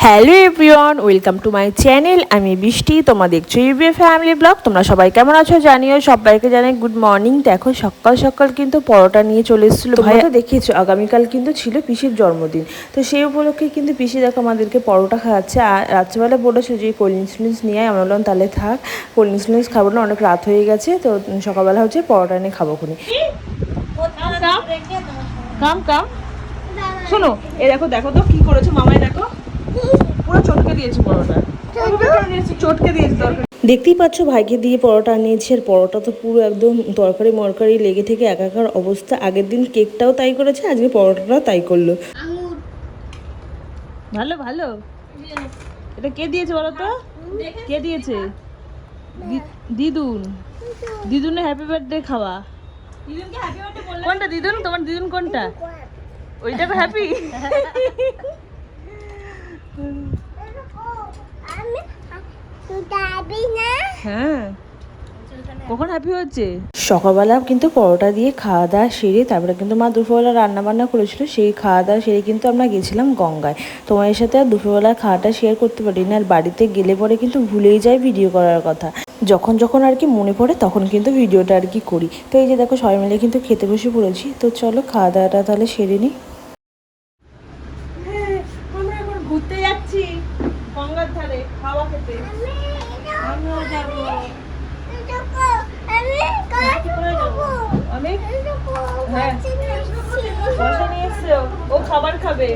Hello everyone, welcome to my channel. আমি বৃষ্টি, তোমরা দেখছো ইউবি ফ্যামিলি ব্লগ। তোমরা সবাই কেমন আছো জানিও। সবাইকে জানাই গুড মর্নিং। দেখো সকাল সকাল কিন্তু পরোটা নিয়ে চলে এসেছিলো। ভাই তো দেখিয়েছো আগামীকাল কিন্তু ছিল পিসির জন্মদিন, তো সেই উপলক্ষে কিন্তু পিসি দেখো আমাদেরকে পরোটা খাওয়াচ্ছে। আর রাত্রেবেলা বলেছে যে কোল্ড ড্রিঙ্কস নিয়ে আমরা বললাম তাহলে থাক, কোল্ড ড্রিঙ্কস খাবো না, অনেক রাত হয়ে গেছে। তো সকালবেলা হচ্ছে পরোটা নিয়ে খাবো খুনি। কাম কাম শোনো, এই দেখো দেখো তো কি করেছো মামাই, দেখো পুরো চটকে দিয়েছে পরোটা, চটকে দিয়েছে তরকারি। দেখতেই পাচ্ছ ভাইকে দিয়ে পরোটা আনিয়েছি, আর পরোটা তো পুরো একদম তরকারি মরকারি লেগে থেকে একাকার অবস্থা। আগের দিন কেকটাও তাই করেছে, আজকে পরোটাটাও তাই করলো। ভালো ভালো। এটা কে দিয়েছে বলো তো? কে দিয়েছে? দিদুন। দিদুনে হ্যাপি বার্থডে খাওয়া। কোনটা দিদুন? তোমার দিদুন কোনটা? ওইটা তো হ্যাপি। হ্যাঁ, কখন হ্যাপি হচ্ছে? সকালবেলা কিন্তু পরোটা দিয়ে খাওয়া দাওয়া সেরে তারপরে কিন্তু মা দুপুরবেলা রান্না বান্না করেছিল। সেই খাওয়া দাওয়া সেরে কিন্তু আমরা গেছিলাম গঙ্গায়। তোমাদের সাথে আর দুপুরবেলা খাওয়াটা শেয়ার করতে পারি না, আর বাড়িতে গেলে পরে কিন্তু ভুলেই যাই ভিডিও করার কথা। যখন যখন আর কি মনে পড়ে তখন কিন্তু ভিডিওটা আর কি করি। তো এই যে দেখো সবাই মিলে কিন্তু খেতে বসে পড়েছি। তো চলো খাওয়া দাওয়াটা তাহলে সেরে নিই। আমরা এখন ঘুরতে যাচ্ছি গঙ্গার ধারে খাওয়া খেতে। আমিও যাবো। ও খাবার খাবে।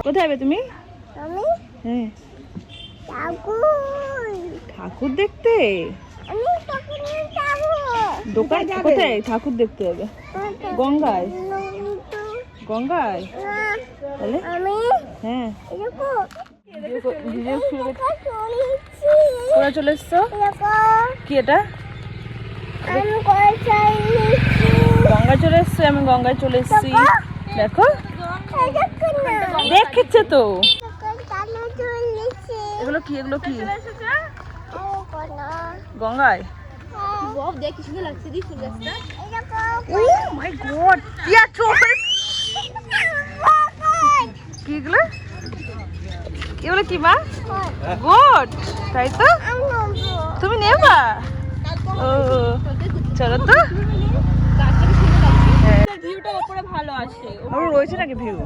কোথায় যাবে তুমি? হ্যাঁ, ঠাকুর দেখতে। দোকান কোথায় ঠাকুর দেখতে যাবে? গঙ্গায়। গঙ্গায় তাহলে হ্যাঁ কোথায় চলে এসছো? কি এটা? গঙ্গায় চলে এসছে। আমি গঙ্গায় চলে এসছি। দেখো দেখেছে তো। এগুলো কি? এগুলো কি? গঙ্গায় দেখি সুন্দর লাগছে। দি ফুল গাছটা। ও মাই গড, কি আছো? কি এগুলো? এগুলো কি মা? গোট, তাই তো। তুমি নেবা? ও চলো তো। ভিউটা উপরে ভালো আসে। ওপরে রয়েছে নাকি ভিউ?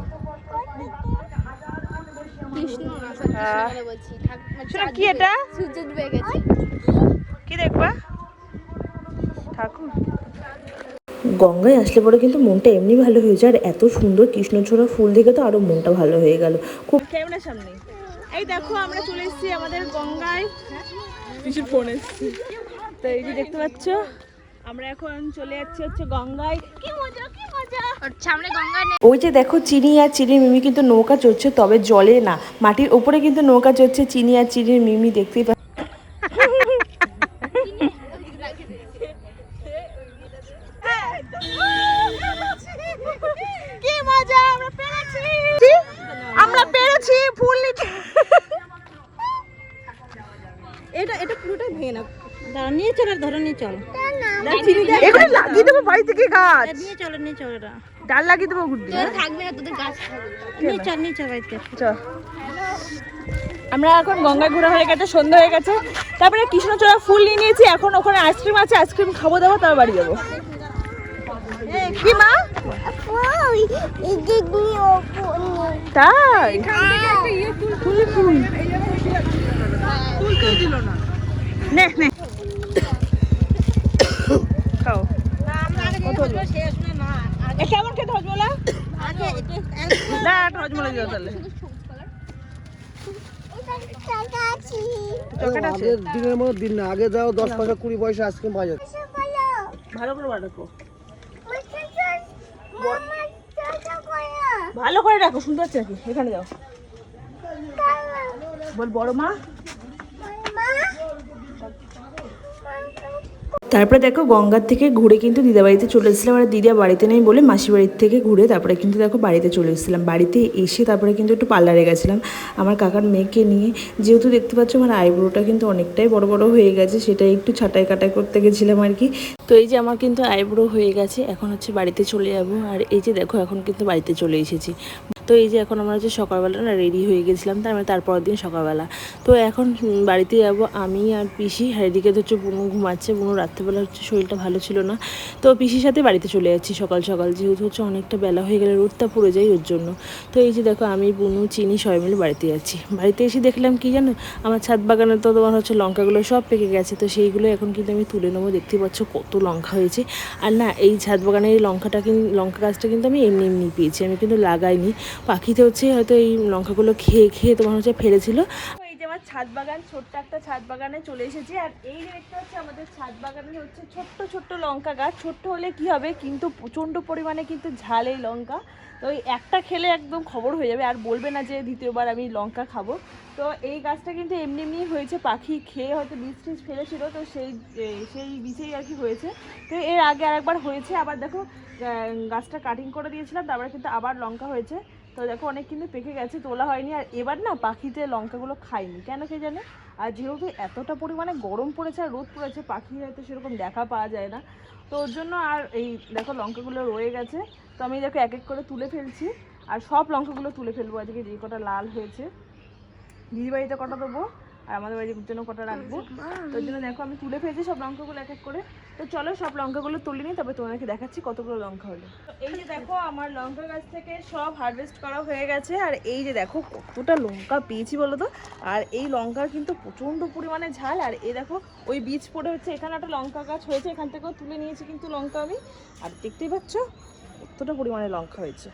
কি এটা? কি দেখবা? ঠাকুর। গঙ্গায় আসলে পরে কিন্তু মনটা এমনি ভালো হয়ে যায়, আর এত সুন্দর কৃষ্ণচূড়া ফুল দেখে তো আরো মনটা ভালো হয়ে গেল খুব। ক্যামেরার সামনে এই দেখো আমরা চলে এসেছি আমাদের গঙ্গায়। কিছু ফোন এসেছি তো এই যে দেখতে পাচ্ছ আমরা এখন চলে যাচ্ছি হচ্ছে গঙ্গায়। কি মজা কি মজা। সামনে গঙ্গা। ওই যে দেখো চিনি আর চিনির মিমি কিন্তু নৌকা চড়ছে, তবে জলে না, মাটির উপরে কিন্তু নৌকা চড়ছে চিনি আর চিনির মিমি। দেখতেই পাচ্ছ। কি মজা, আমরা পেরেছি। আমরা পেরেছি ফুল নিতে। এটা এটা পুরোটাই ভেঙে না। দাঁড়া নিয়ে চল, ধরে নিয়ে চল। এগুলো লাগিয়ে দেবো বাড়ি থেকে গাছ। নিয়ে চল নিয়ে চল, এটা ডাল লাগিয়ে দেবো। গুড্ডি থাকবে না তোদের গাছ। নিয়ে চল নিয়ে চল বাড়িতে চল। আমরা এখন গঙ্গায় ঘোরা হয়ে গেছে, সন্ধ্যা হয়ে গেছে। তারপরে কৃষ্ণচূড়া ফুল নিয়ে নিয়েছি। এখন ওখানে আইসক্রিম আছে, আইসক্রিম খাবো দাবো, তারপর বাড়ি যাবো। কি মা? তাই ফুল ফুল দিল না। নে নে খাও। কেমন খেতে হজমলা? না হজমলা দিও তাহলে। আগের দিনের মতো দিন না, আগে যাও 10 পয়সা 20 পয়সা আইসক্রিম পাওয়া যেত। ভালো করে রাখো, ভালো করে রাখো, সুন্দর আছে নাকি? এখানে যাও বল বড় মা। তারপরে দেখো গঙ্গার থেকে ঘুরে কিন্তু দিদাবাড়িতে চলে এসেছিলাম, আর দিদা বাড়িতে নেই বলে মাসি বাড়ির থেকে ঘুরে তারপরে কিন্তু দেখো বাড়িতে চলে এসেছিলাম। বাড়িতে এসে তারপরে কিন্তু একটু পার্লারে গেছিলাম আমার কাকার মেয়েকে নিয়ে। যেহেতু দেখতে পাচ্ছ আমার আইব্রোটা কিন্তু অনেকটাই বড় বড় হয়ে গেছে, সেটা একটু ছাঁটাই কাটাই করতে গেছিলাম আর কি। তো এই যে আমার কিন্তু আইব্রো হয়ে গেছে, এখন হচ্ছে বাড়িতে চলে যাবো। আর এই যে দেখো এখন কিন্তু বাড়িতে চলে এসেছি। তো এই যে এখন আমরা হচ্ছে সকালবেলা না রেডি হয়ে গেছিলাম, তারপরের দিন সকালবেলা। তো এখন বাড়িতে যাবো আমি আর পিসি। আর এদিকে তো হচ্ছে বুনু ঘুমাচ্ছে, বুনু রাত্রেবেলা হচ্ছে শরীরটা ভালো ছিল না। তো পিসির সাথে বাড়িতে চলে যাচ্ছি সকাল সকাল, যেহেতু হচ্ছে অনেকটা বেলা হয়ে গেলে রোদটা পড়ে যায় ওর জন্য। তো এই যে দেখো আমি বুনু চিনি সবাই মিলে বাড়িতে যাচ্ছি। বাড়িতে এসে দেখলাম কি জানো, আমার ছাদ বাগানে তো তোমার হচ্ছে লঙ্কাগুলো সব পেকে গেছে। তো সেইগুলো এখন কিন্তু আমি তুলে নেবো। দেখতে পাচ্ছ কত লঙ্কা হয়েছে। আর না এই ছাদ বাগানের এই লঙ্কা গাছটা কিন্তু আমি এমনি এমনি পেয়েছি, আমি কিন্তু লাগাইনি। পাখিতে হচ্ছে হয়তো এই লঙ্কাগুলো খেয়ে খেয়ে তোমার হচ্ছে ফেলেছিল। এই যে আমার ছাদ বাগান, ছোট্ট একটা ছাদ বাগানে চলে এসেছি। আর এই যে দেখতে হচ্ছে আমাদের ছাদ বাগানে হচ্ছে ছোট্ট ছোট্ট লঙ্কা গাছ। ছোট্ট হলে কি হবে, কিন্তু প্রচণ্ড পরিমাণে কিন্তু ঝাল এই লঙ্কা। তো এই একটা খেলে একদম খবর হয়ে যাবে, আর বলবে না যে দ্বিতীয়বার আমি লঙ্কা খাবো। তো এই গাছটা কিন্তু এমনি এমনি হয়েছে, পাখি খেয়ে হয়তো বীজ টিজ ফেলেছিল, তো সেই বীজেই আর কি হয়েছে। তো এর আগে আরেকবার হয়েছে, আবার দেখো গাছটা কাটিং করে দিয়েছিলাম, তারপরে কিন্তু আবার লঙ্কা হয়েছে। তো দেখো অনেক কিন্তু পেকে গেছে, তোলা হয়নি। আর এবার না পাখিতে লঙ্কাগুলো খায়নি কেন কে জানে। আর যেহেতু এতটা পরিমাণে গরম পড়েছে আর রোদ পড়েছে, পাখি হয়তো সেরকম দেখা পাওয়া যায় না, তো ওর জন্য আর এই দেখো লঙ্কাগুলো রয়ে গেছে। তো আমি দেখো এক এক করে তুলে ফেলছি, আর সব লঙ্কাগুলো তুলে ফেলবো আজকে, যে কটা লাল হয়েছে। দিদি বাড়িতে কটা দেবো আর আমাদের বাড়ির জন্য কটা রাখবো, তো ওই জন্য দেখো আমি তুলে ফেলছি সব লঙ্কাগুলো এক এক করে। তো চলো সব লঙ্কাগুলো তুলে নিই, তবে তোমাদেরকে দেখাচ্ছি কতগুলো লঙ্কা হলো। তো এই যে দেখো আমার লঙ্কা গাছ থেকে সব হারভেস্ট করা হয়ে গেছে। আর এই যে দেখো কতটা লঙ্কা পেয়েছি বলো তো। আর এই লঙ্কার কিন্তু প্রচণ্ড পরিমাণে ঝাল। আর এই দেখো ওই বীজ পড়ে হচ্ছে, এখানে একটা লঙ্কা গাছ হয়েছে, এখান থেকেও তুলে নিয়েছি কিন্তু লঙ্কা আমি। আর দেখতেই পাচ্ছ কতটা পরিমাণে লঙ্কা হয়েছে।